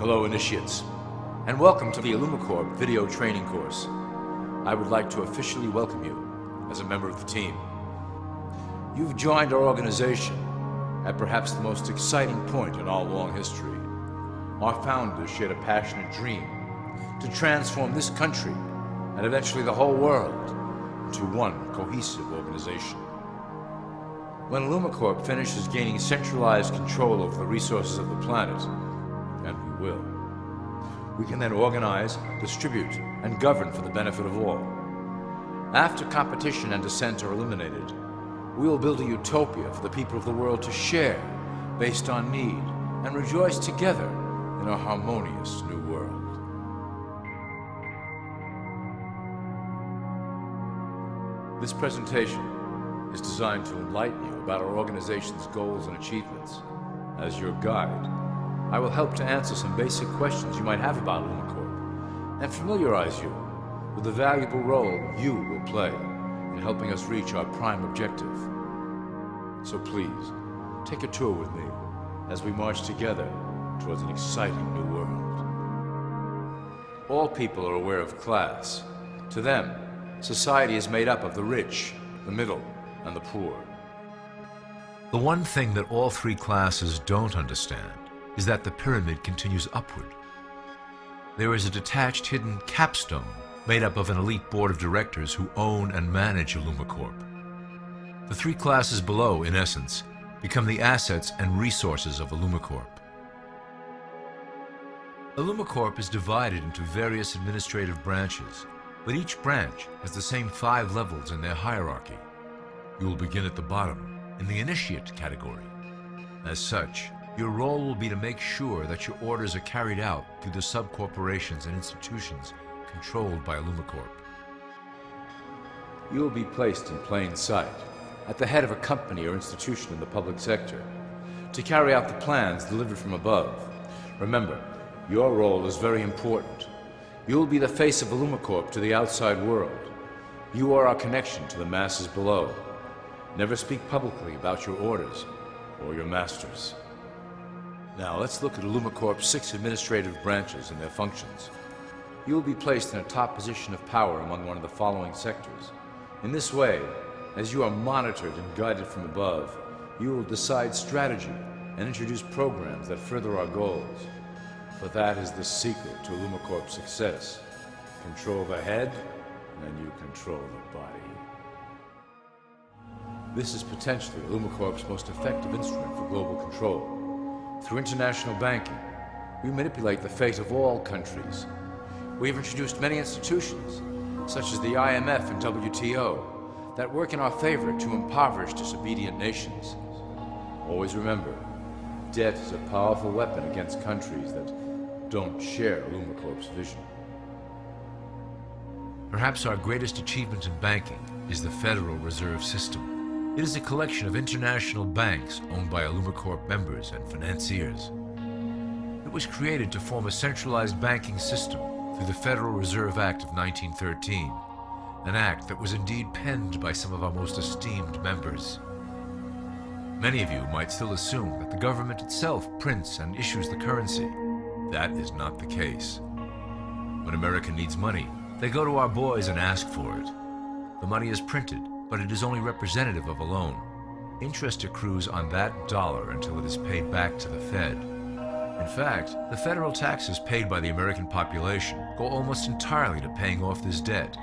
Hello, initiates, and welcome to the Illumicorp video training course. I would like to officially welcome you as a member of the team. You've joined our organization at perhaps the most exciting point in our long history. Our founders shared a passionate dream to transform this country and eventually the whole world into one cohesive organization. When Illumicorp finishes gaining centralized control over the resources of the planet, and we will, we can then organize, distribute, and govern for the benefit of all. After competition and dissent are eliminated, we will build a utopia for the people of the world to share based on need and rejoice together in a harmonious new world. This presentation is designed to enlighten you about our organization's goals and achievements. As your guide, I will help to answer some basic questions you might have about Illumicorp and familiarize you with the valuable role you will play in helping us reach our prime objective. So please, take a tour with me as we march together towards an exciting new world. All people are aware of class. To them, society is made up of the rich, the middle, and the poor. The one thing that all three classes don't understand is that the pyramid continues upward. There is a detached hidden capstone made up of an elite board of directors who own and manage Illumicorp. The three classes below, in essence, become the assets and resources of Illumicorp. Illumicorp is divided into various administrative branches, but each branch has the same 5 levels in their hierarchy. You will begin at the bottom, in the initiate category. As such, your role will be to make sure that your orders are carried out through the sub-corporations and institutions controlled by Illumicorp. You will be placed in plain sight, at the head of a company or institution in the public sector, to carry out the plans delivered from above. Remember, your role is very important. You will be the face of Illumicorp to the outside world. You are our connection to the masses below. Never speak publicly about your orders or your masters. Now let's look at Illumicorp's 6 administrative branches and their functions. You will be placed in a top position of power among one of the following sectors. In this way, as you are monitored and guided from above, you will decide strategy and introduce programs that further our goals. For that is the secret to Illumicorp's success. Control the head, and you control the body. This is potentially Illumicorp's most effective instrument for global control. Through international banking, we manipulate the fate of all countries. We have introduced many institutions, such as the IMF and WTO, that work in our favor to impoverish disobedient nations. Always remember, debt is a powerful weapon against countries that don't share Illumicorp's vision. Perhaps our greatest achievement in banking is the Federal Reserve System. It is a collection of international banks owned by Illumicorp members and financiers. It was created to form a centralized banking system through the Federal Reserve Act of 1913, an act that was indeed penned by some of our most esteemed members. Many of you might still assume that the government itself prints and issues the currency. That is not the case. When America needs money, they go to our boys and ask for it. The money is printed, but it is only representative of a loan. Interest accrues on that dollar until it is paid back to the Fed. In fact, the federal taxes paid by the American population go almost entirely to paying off this debt.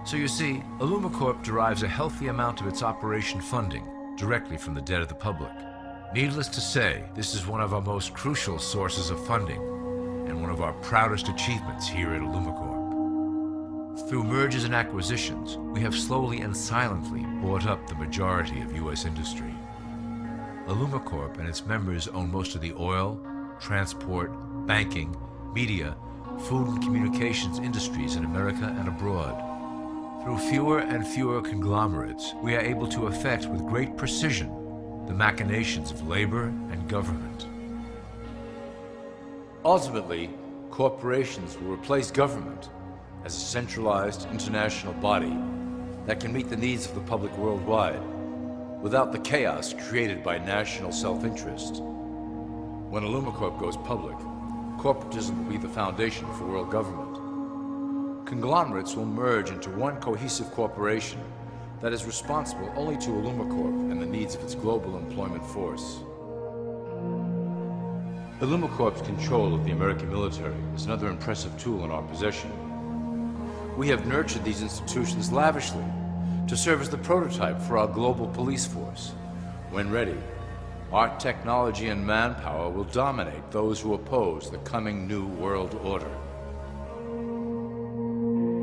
So you see, Illumicorp derives a healthy amount of its operation funding directly from the debt of the public. Needless to say, this is one of our most crucial sources of funding and one of our proudest achievements here at Illumicorp. Through mergers and acquisitions, we have slowly and silently bought up the majority of U.S. industry. Illumicorp and its members own most of the oil, transport, banking, media, food and communications industries in America and abroad. Through fewer and fewer conglomerates, we are able to effect with great precision the machinations of labor and government. Ultimately, corporations will replace government as a centralized international body that can meet the needs of the public worldwide without the chaos created by national self-interest. When Illumicorp goes public, corporatism will be the foundation for world government. Conglomerates will merge into one cohesive corporation that is responsible only to Illumicorp and the needs of its global employment force. Illumicorp's control of the American military is another impressive tool in our possession. We have nurtured these institutions lavishly to serve as the prototype for our global police force. When ready, our technology and manpower will dominate those who oppose the coming new world order.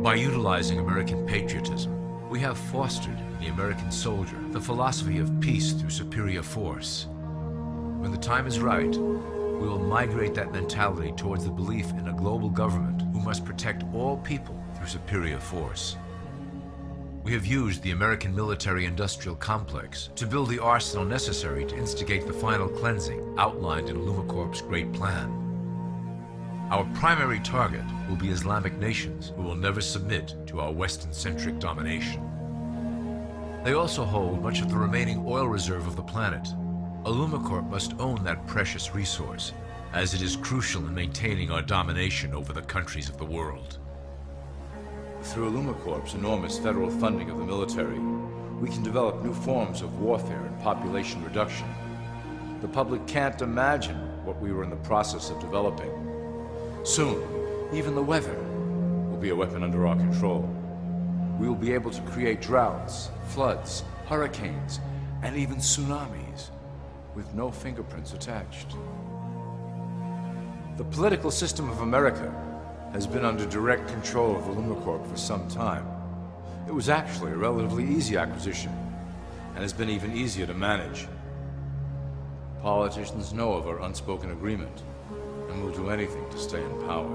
By utilizing American patriotism, we have fostered in the American soldier the philosophy of peace through superior force. When the time is right, we will migrate that mentality towards the belief in a global government who must protect all people through superior force. We have used the American military-industrial complex to build the arsenal necessary to instigate the final cleansing outlined in Illumicorp's Great Plan. Our primary target will be Islamic nations who will never submit to our Western-centric domination. They also hold much of the remaining oil reserve of the planet. Illumicorp must own that precious resource, as it is crucial in maintaining our domination over the countries of the world. Through Illumicorp's enormous federal funding of the military, we can develop new forms of warfare and population reduction. The public can't imagine what we were in the process of developing. Soon, even the weather will be a weapon under our control. We will be able to create droughts, floods, hurricanes, and even tsunamis with no fingerprints attached. The political system of America has been under direct control of Illumicorp for some time. It was actually a relatively easy acquisition, and has been even easier to manage. Politicians know of our unspoken agreement, and will do anything to stay in power.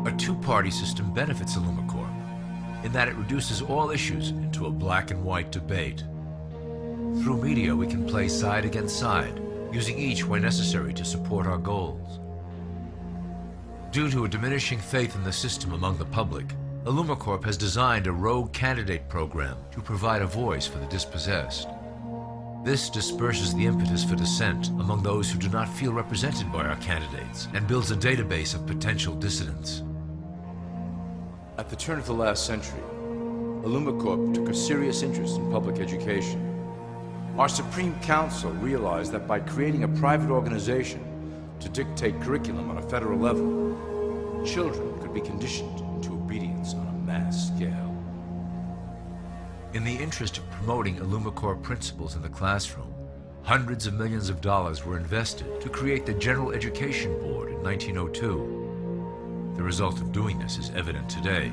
A two-party system benefits Illumicorp in that it reduces all issues into a black and white debate. Through media, we can play side against side, using each where necessary to support our goals. Due to a diminishing faith in the system among the public, Illumicorp has designed a rogue candidate program to provide a voice for the dispossessed. This disperses the impetus for dissent among those who do not feel represented by our candidates and builds a database of potential dissidents. At the turn of the last century, Illumicorp took a serious interest in public education. Our Supreme Council realized that by creating a private organization to dictate curriculum on a federal level, children could be conditioned into obedience on a mass scale. In the interest of promoting Illumicorp principles in the classroom, hundreds of millions of dollars were invested to create the General Education Board in 1902. The result of doing this is evident today.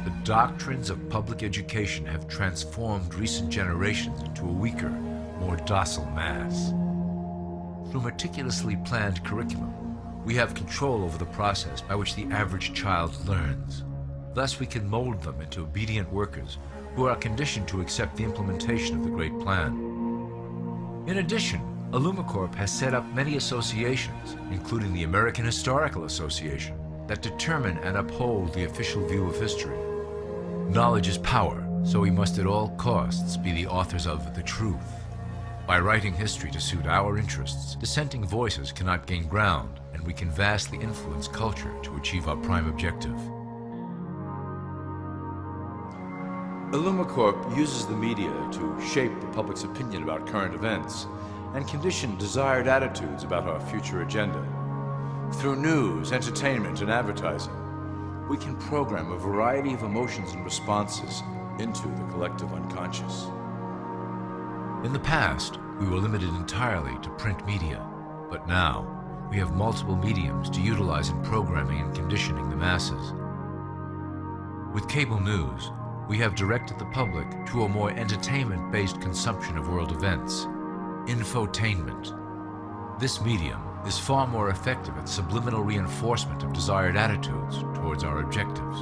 The doctrines of public education have transformed recent generations into a weaker, more docile mass. Through meticulously planned curriculum, we have control over the process by which the average child learns. Thus, we can mold them into obedient workers who are conditioned to accept the implementation of the Great Plan. In addition, Illumicorp has set up many associations, including the American Historical Association, that determine and uphold the official view of history. Knowledge is power, so we must at all costs be the authors of the truth. By writing history to suit our interests, dissenting voices cannot gain ground, and we can vastly influence culture to achieve our prime objective. Illumicorp uses the media to shape the public's opinion about current events and condition desired attitudes about our future agenda. Through news, entertainment, and advertising, we can program a variety of emotions and responses into the collective unconscious. In the past, we were limited entirely to print media, but now we have multiple mediums to utilize in programming and conditioning the masses. With cable news, we have directed the public to a more entertainment-based consumption of world events, infotainment. This medium is far more effective at subliminal reinforcement of desired attitudes towards our objectives.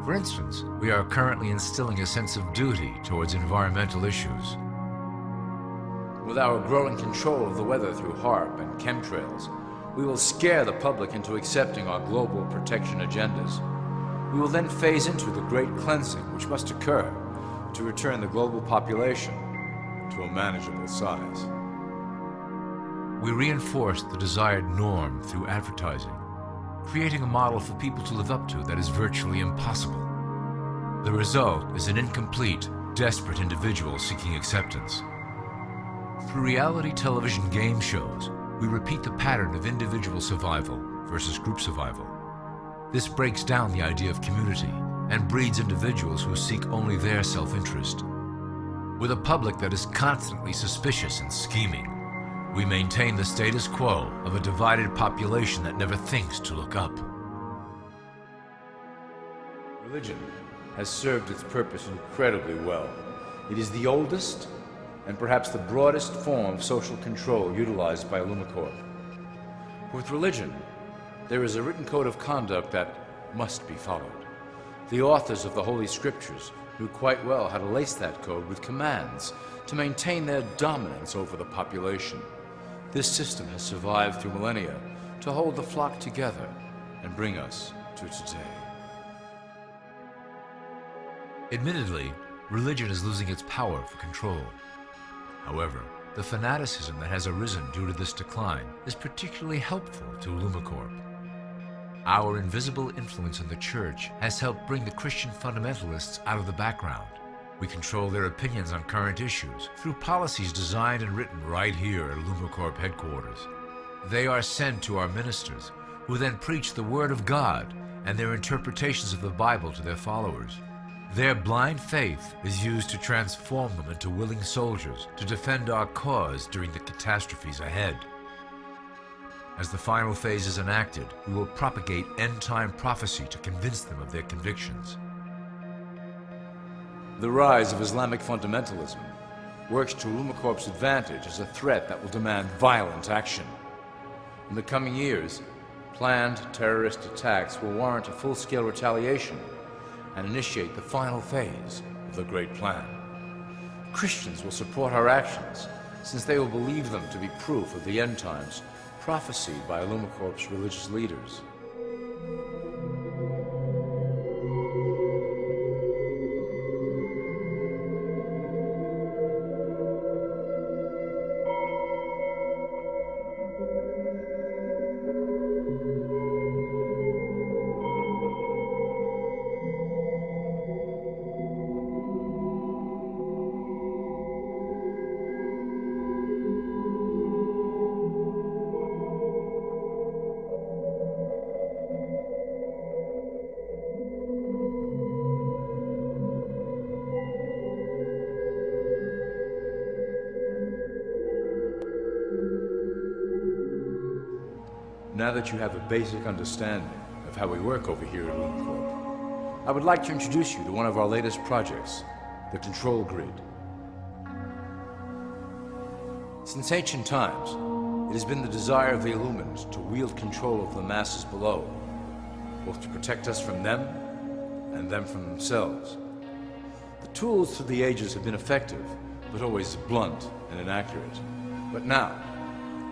For instance, we are currently instilling a sense of duty towards environmental issues. With our growing control of the weather through HAARP and chemtrails, we will scare the public into accepting our global protection agendas. We will then phase into the great cleansing which must occur to return the global population to a manageable size. We reinforce the desired norm through advertising, creating a model for people to live up to that is virtually impossible. The result is an incomplete, desperate individual seeking acceptance. Through reality television game shows, we repeat the pattern of individual survival versus group survival. This breaks down the idea of community and breeds individuals who seek only their self-interest. With a public that is constantly suspicious and scheming, we maintain the status quo of a divided population that never thinks to look up. Religion has served its purpose incredibly well. It is the oldest and perhaps the broadest form of social control utilized by Illumicorp. With religion, there is a written code of conduct that must be followed. The authors of the Holy Scriptures knew quite well how to lace that code with commands to maintain their dominance over the population. This system has survived through millennia to hold the flock together and bring us to today. Admittedly, religion is losing its power for control. However, the fanaticism that has arisen due to this decline is particularly helpful to Illumicorp. Our invisible influence in the Church has helped bring the Christian fundamentalists out of the background. We control their opinions on current issues through policies designed and written right here at Illumicorp headquarters. They are sent to our ministers, who then preach the Word of God and their interpretations of the Bible to their followers. Their blind faith is used to transform them into willing soldiers to defend our cause during the catastrophes ahead. As the final phase is enacted, we will propagate end-time prophecy to convince them of their convictions. The rise of Islamic fundamentalism works to Illumicorp's advantage as a threat that will demand violent action. In the coming years, planned terrorist attacks will warrant a full-scale retaliation and initiate the final phase of the Great Plan. Christians will support our actions, since they will believe them to be proof of the end times prophesied by Illumicorp's religious leaders. Now that you have a basic understanding of how we work over here at Illumicorp, I would like to introduce you to one of our latest projects, the Control Grid. Since ancient times, it has been the desire of the Illuminati to wield control of the masses below, both to protect us from them and them from themselves. The tools through the ages have been effective, but always blunt and inaccurate. But now,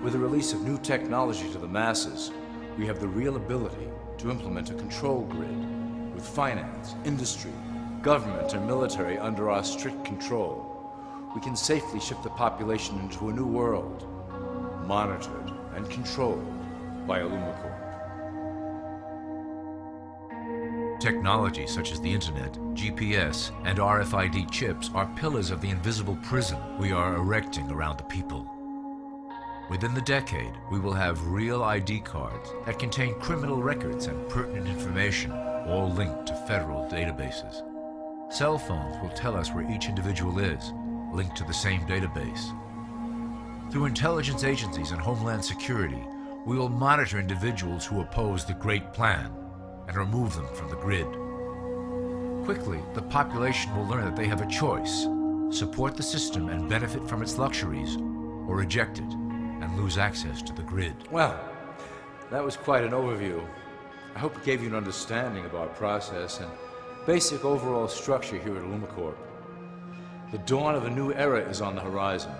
with the release of new technology to the masses, we have the real ability to implement a control grid with finance, industry, government, and military under our strict control. We can safely shift the population into a new world, monitored and controlled by Illumicorp. Technology such as the Internet, GPS, and RFID chips are pillars of the invisible prison we are erecting around the people. Within the decade, we will have real ID cards that contain criminal records and pertinent information, all linked to federal databases. Cell phones will tell us where each individual is, linked to the same database. Through intelligence agencies and Homeland Security, we will monitor individuals who oppose the Great Plan and remove them from the grid. Quickly, the population will learn that they have a choice: support the system and benefit from its luxuries, or reject it and lose access to the grid. Well, that was quite an overview. I hope it gave you an understanding of our process and basic overall structure here at Illumicorp. The dawn of a new era is on the horizon,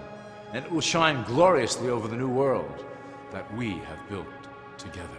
and it will shine gloriously over the new world that we have built together.